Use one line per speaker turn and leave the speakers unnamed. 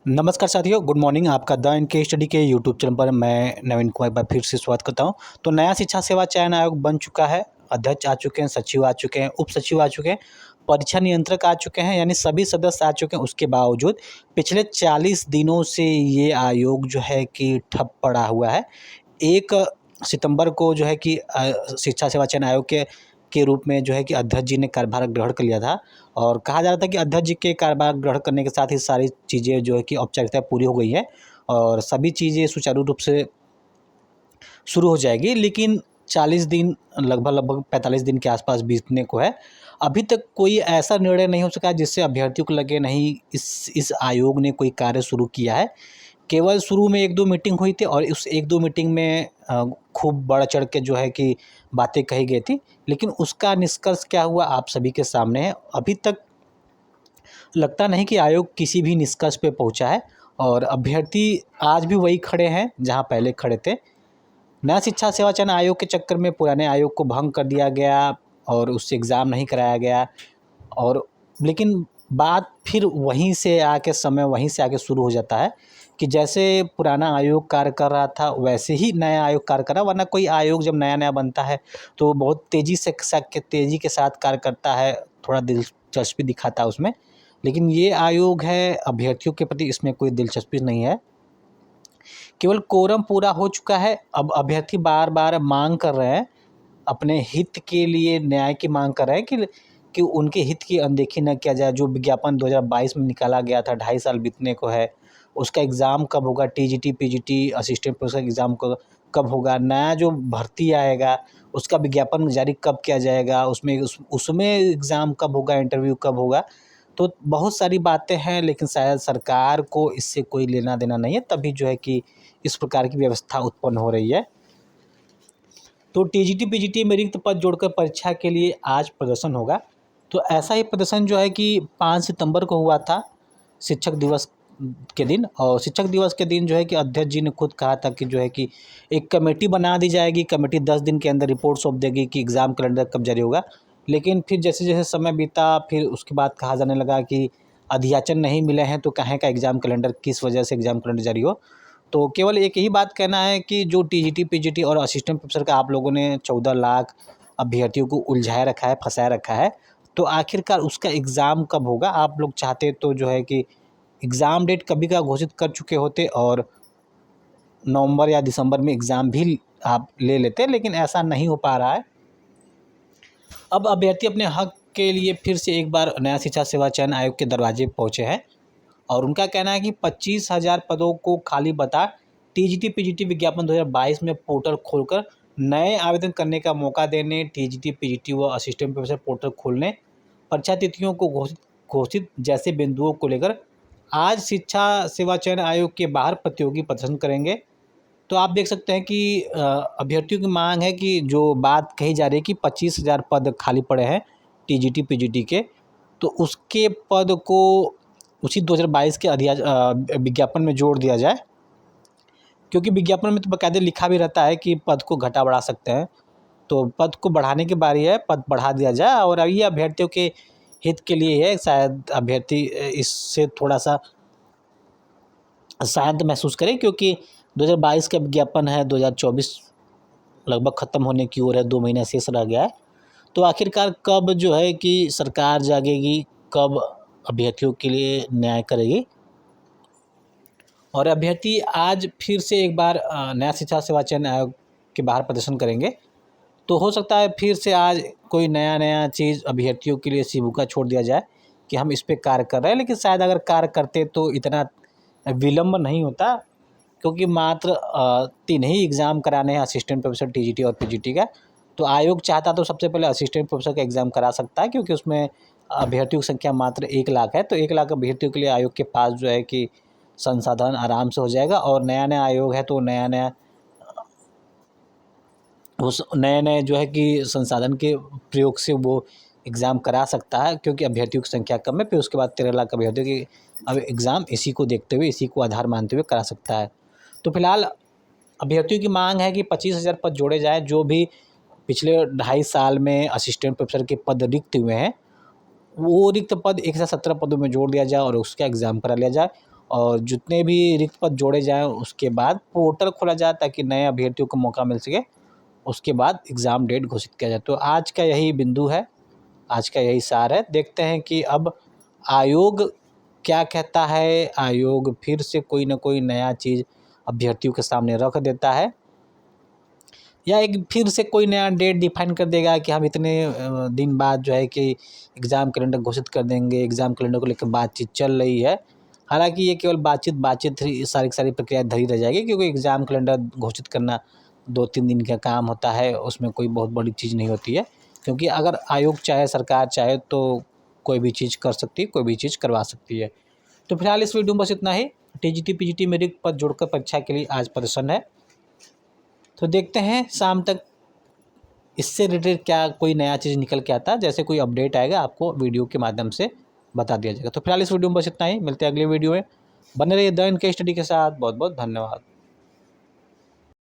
नमस्कार साथियों, good morning. आपका द इनके स्टडी के यूट्यूब चैनल पर मैं नवीन कुमार एक बार फिर से स्वागत करता हूं। तो नया शिक्षा सेवा चयन आयोग बन चुका है। अध्यक्ष आ चुके हैं, सचिव आ चुके हैं, उप सचिव आ चुके हैं, परीक्षा नियंत्रक आ चुके हैं, यानी सभी सदस्य आ चुके हैं। उसके बावजूद पिछले 40 दिनों से ये आयोग जो है कि ठप पड़ा हुआ है। 1 सितंबर को जो है कि शिक्षा सेवा चयन आयोग के रूप में जो है कि अध्यक्ष जी ने कार्यभार ग्रहण कर लिया था और कहा जा रहा था कि अध्यक्ष जी के कार्यभार ग्रहण करने के साथ ही सारी चीज़ें जो है कि औपचारिकता पूरी हो गई है और सभी चीज़ें सुचारू रूप से शुरू हो जाएगी। लेकिन 40 दिन लगभग 45 दिन के आसपास बीतने को है। अभी तक कोई ऐसा निर्णय नहीं हो सका जिससे अभ्यर्थियों को लगे नहीं इस आयोग ने कोई कार्य शुरू किया है। केवल शुरू में 1-2 मीटिंग हुई थी और उस 1-2 मीटिंग में खूब बढ़ चढ़ के जो है कि बातें कही गई थी, लेकिन उसका निष्कर्ष क्या हुआ आप सभी के सामने है। अभी तक लगता नहीं कि आयोग किसी भी निष्कर्ष पे पहुंचा है और अभ्यर्थी आज भी वही खड़े हैं जहां पहले खड़े थे। नया शिक्षा सेवा चयन आयोग के चक्कर में पुराने आयोग को भंग कर दिया गया और उससे एग्ज़ाम नहीं कराया गया और लेकिन बात फिर वहीं से आके शुरू हो जाता है कि जैसे पुराना आयोग कार्य कर रहा था वैसे ही नया आयोग कार्य कर रहा है। वरना कोई आयोग जब नया-नया बनता है तो बहुत तेज़ी के साथ कार्य करता है, थोड़ा दिलचस्पी दिखाता है उसमें। लेकिन ये आयोग है, अभ्यर्थियों के प्रति इसमें कोई दिलचस्पी नहीं है। केवल कोरम पूरा हो चुका है। अब अभ्यर्थी बार-बार माँग कर रहे हैं, अपने हित के लिए न्याय की माँग कर रहे हैं कि उनके हित की अनदेखी न किया जाए। जो विज्ञापन 2022 में निकाला गया था, 2.5 साल बीतने को है, उसका एग्ज़ाम कब होगा? TGT, PGT, assistant professor exam कब होगा? नया जो भर्ती आएगा, उसका विज्ञापन जारी कब किया जाएगा? उसमें एग्ज़ाम कब होगा? इंटरव्यू कब होगा? तो बहुत सारी बातें हैं, लेकिन शायद सरकार को इससे कोई लेना-देना नहीं है, तभी जो है कि इस प्रकार की व्यवस्था उत्पन्न हो रही है। तो टीजीटी, पीजीटी में रिक्त पद जोड़कर परीक्षा के लिए आज प्रदर्शन होगा। तो ऐसा ही प्रदर्शन जो है कि 5 सितंबर को हुआ था शिक्षक दिवस के दिन, और शिक्षक दिवस के दिन जो है कि अध्यक्ष जी ने खुद कहा था कि जो है कि एक कमेटी बना दी जाएगी। कमेटी 10 दिन के अंदर रिपोर्ट सौंप देगी कि एग्ज़ाम कैलेंडर कब जारी होगा। लेकिन फिर जैसे-जैसे समय बीता, फिर उसके बाद कहा जाने लगा कि अधियाचन नहीं मिले हैं तो काहे का एग्ज़ाम कैलेंडर, किस वजह से एग्ज़ाम कैलेंडर जारी हो। तो केवल एक ही बात कहना है कि जो टीजीटी, पीजीटी और असिस्टेंट प्रोफेसर का आप लोगों ने 14 लाख अभ्यर्थियों को उलझाए रखा है, फँसाए रखा है, तो आखिरकार उसका एग्ज़ाम कब होगा? आप लोग चाहते तो जो है कि एग्ज़ाम डेट कभी का घोषित कर चुके होते और नवंबर या दिसंबर में एग्ज़ाम भी आप ले लेते, लेकिन ऐसा नहीं हो पा रहा है। अब अभ्यर्थी अपने हक के लिए फिर से एक बार नया शिक्षा सेवा चयन आयोग के दरवाजे पहुँचे हैं और उनका कहना है कि 25,000 पदों को खाली बता टीजीटी, पीजीटी विज्ञापन 2022 में पोर्टल खोलकर नए आवेदन करने का मौका देने, टीजीटी, पीजीटी व असिस्टेंट प्रोफेसर पोर्टल खोलने, परीक्षा तिथियों को घोषित जैसे बिंदुओं को लेकर आज शिक्षा सेवा चयन आयोग के बाहर प्रतियोगी प्रदर्शन करेंगे। तो आप देख सकते हैं कि अभ्यर्थियों की मांग है कि जो बात कही जा रही है कि 25,000 पद खाली पड़े हैं टीजीटी, पीजीटी के, तो उसके पद को उसी 2022 के विज्ञापन में जोड़ दिया जाए, क्योंकि विज्ञापन में तो बाकायदे लिखा भी रहता है कि पद को घटा बढ़ा सकते हैं। तो पद को बढ़ाने की बारी है, पद बढ़ा दिया जाए और ये अभ्यर्थियों के हित के लिए है। शायद अभ्यर्थी इससे थोड़ा-सा शांत महसूस करें, क्योंकि 2022 का विज्ञापन है, 2024 लगभग ख़त्म होने की ओर है, 2 महीना शेष रह गया है। तो आखिरकार कब जो है कि सरकार जागेगी, कब अभ्यर्थियों के लिए न्याय करेगी। और अभ्यर्थी आज फिर से एक बार नया शिक्षा सेवा चयन आयोग के बाहर प्रदर्शन करेंगे। तो हो सकता है फिर से आज कोई नया चीज़ अभ्यर्थियों के लिए सिबुका छोड़ दिया जाए कि हम इस पे कार्य कर रहे हैं। लेकिन शायद अगर कार्य करते तो इतना विलम्ब नहीं होता, क्योंकि मात्र 3 ही एग्ज़ाम कराने हैं, असिस्टेंट प्रोफेसर, टीजीटी और पीजीटी का। तो आयोग चाहता तो सबसे पहले असिस्टेंट प्रोफेसर का एग्ज़ाम करा सकता है, क्योंकि उसमें अभ्यर्थियों की संख्या मात्र 1 लाख है। तो 1 लाख अभ्यर्थियों के लिए आयोग के पास जो है कि संसाधन आराम से हो जाएगा और नया आयोग है तो उस नए जो है कि संसाधन के प्रयोग से वो एग्ज़ाम करा सकता है, क्योंकि अभ्यर्थियों की संख्या कम है। फिर उसके बाद 13 लाख अभ्यर्थियों की अब एग्ज़ाम इसी को देखते हुए, इसी को आधार मानते हुए करा सकता है। तो फिलहाल अभ्यर्थियों की मांग है कि 25,000 पद जोड़े जाएँ। जो भी पिछले 2.5 साल में असिस्टेंट प्रोफेसर के पद रिक्त हुए हैं, वो रिक्त पद 117 पदों में जोड़ दिया जाए और उसका एग्ज़ाम करा लिया जाए। और जितने भी रिक्त पद जोड़े जाएँ उसके बाद पोर्टल खोला जाए ताकि नए अभ्यर्थियों को मौका मिल सके। उसके बाद एग्ज़ाम डेट घोषित किया जाए। तो आज का यही बिंदु है, आज का यही सार है। देखते हैं कि अब आयोग क्या कहता है। आयोग फिर से कोई ना कोई नया चीज़ अभ्यर्थियों के सामने रख देता है, या एक फिर से कोई नया डेट डिफाइन कर देगा कि हम इतने दिन बाद जो है कि एग्ज़ाम कैलेंडर घोषित कर देंगे। एग्ज़ाम कैलेंडर को लेकर बातचीत चल रही है। हालांकि ये केवल बातचीत ही सारी की सारी प्रक्रिया धरी रह जाएगी, क्योंकि एग्ज़ाम कैलेंडर घोषित करना 2-3 दिन का काम होता है, उसमें कोई बहुत बड़ी चीज़ नहीं होती है। क्योंकि अगर आयोग चाहे, सरकार चाहे तो कोई भी चीज़ कर सकती है, कोई भी चीज़ करवा सकती है। तो फिलहाल इस वीडियो में बस इतना ही। टीजीटी पीजीटी में रिक्त पद जोड़कर परीक्षा के लिए आज प्रदर्शन है। तो देखते हैं शाम तक इससे रिलेटेड क्या कोई नया चीज़ निकल के आता है। जैसे कोई अपडेट आएगा आपको वीडियो के माध्यम से बता दिया जाएगा। तो फिलहाल इस वीडियो में बस इतना ही। मिलते हैं अगले वीडियो में। बने रहिए द इनके स्टडी के साथ। बहुत बहुत धन्यवाद।